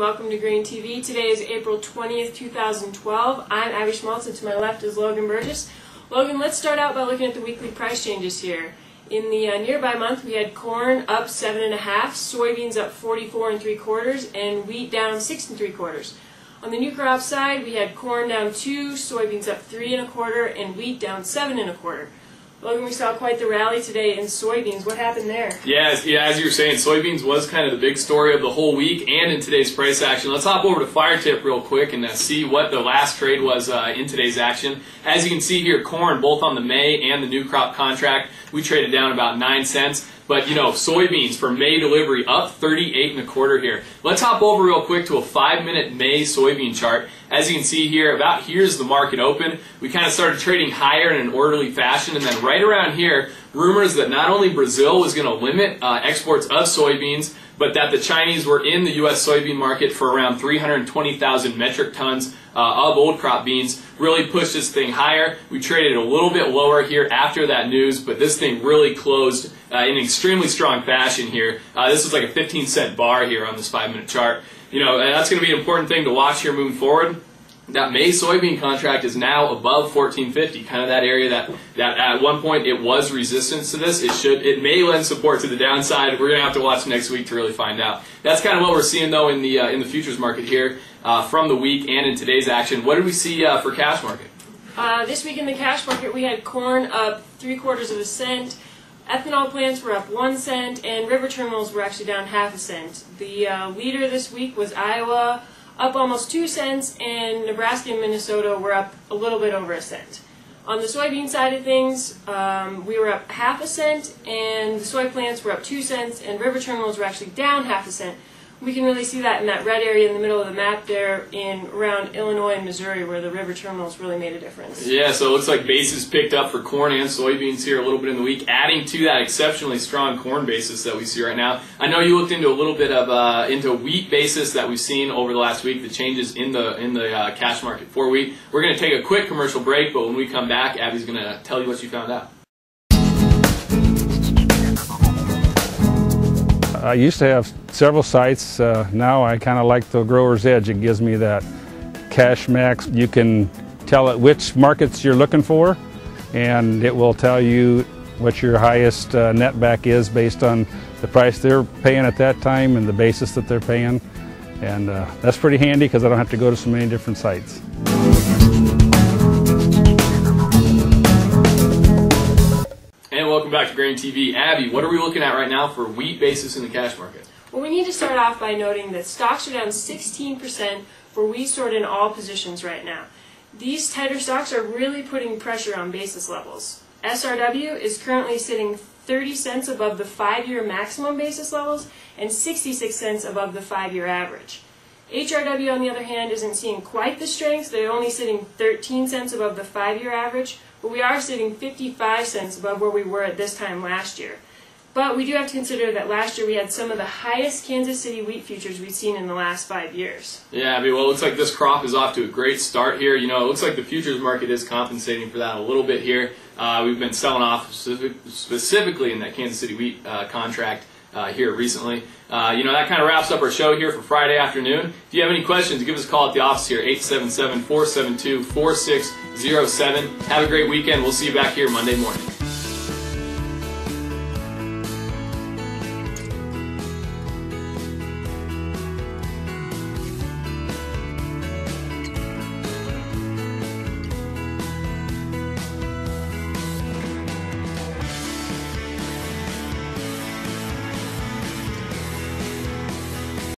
welcome to GrainTV. Today is April 20th, 2012. I'm Abbey and to my left is Logan Burgess. Logan, let's start out by looking at the weekly price changes here. In the nearby month, we had corn up 7.5, soybeans up 44 3/4, and wheat down 6 3/4. On the new crop side, we had corn down 2, soybeans up 3 1/4, and wheat down 7 1/4. Logan, we saw quite the rally today in soybeans. What happened there? Yeah, as you were saying, soybeans was kind of the big story of the whole week and in today's price action. Let's hop over to Fire Tip real quick and see what the last trade was in today's action. As you can see here, corn, both on the May and the new crop contract, we traded down about 9 cents. But, you know, soybeans for May delivery up 38 1/4 here. Let's hop over real quick to a 5-minute May soybean chart. As you can see here, about here's the market open. We kind of started trading higher in an orderly fashion, and then right around here, rumors that not only Brazil was going to limit exports of soybeans, but that the Chinese were in the U.S. soybean market for around 320,000 metric tons of old crop beans, really pushed this thing higher. We traded a little bit lower here after that news, but this thing really closed in extremely strong fashion here. This is like a 15-cent bar here on this 5-minute chart. You know, that's going to be an important thing to watch here moving forward. That May soybean contract is now above 14.50, kind of that area that at one point it was resistance to this. It may lend support to the downside. We're going to have to watch next week to really find out. That's kind of what we're seeing though in the futures market here from the week and in today's action. What did we see for cash market? This week in the cash market, we had corn up 3/4 cents. Ethanol plants were up 1 cent, and river terminals were actually down 0.5 cent. The leader this week was Iowa, up almost 2 cents, and Nebraska and Minnesota were up a little bit over 1 cent. On the soybean side of things, we were up 0.5 cent, and the soy plants were up 2 cents, and river terminals were actually down 0.5 cent. We can really see that in that red area in the middle of the map there in around Illinois and Missouri, where the river terminals really made a difference. Yeah, so it looks like basis picked up for corn and soybeans here a little bit in the week, adding to that exceptionally strong corn basis that we see right now. I know you looked into a little bit of into wheat basis that we've seen over the last week, the changes in the cash market for wheat. We're going to take a quick commercial break, but when we come back, Abby's going to tell you what she found out. I used to have several sites. Now I kind of like the Grower's Edge. It gives me that cash max. You can tell it which markets you're looking for, and it will tell you what your highest net back is based on the price they're paying at that time and the basis that they're paying. And that's pretty handy because I don't have to go to so many different sites. And welcome back to GrainTV. Abby, what are we looking at right now for wheat basis in the cash market? Well, we need to start off by noting that stocks are down 16% for wheat stored in all positions right now. These tighter stocks are really putting pressure on basis levels. SRW is currently sitting 30 cents above the 5-year maximum basis levels and 66 cents above the 5-year average. HRW, on the other hand, isn't seeing quite the strength. They're only sitting 13 cents above the 5-year average, but we are sitting 55 cents above where we were at this time last year. But we do have to consider that last year we had some of the highest Kansas City wheat futures we've seen in the last 5 years. Yeah, Abby, well, it looks like this crop is off to a great start here. You know, it looks like the futures market is compensating for that a little bit here. We've been selling off specifically in that Kansas City wheat contract here recently. You know, that kind of wraps up our show here for Friday afternoon. If you have any questions, give us a call at the office here, 877-472-4607. Have a great weekend. We'll see you back here Monday morning.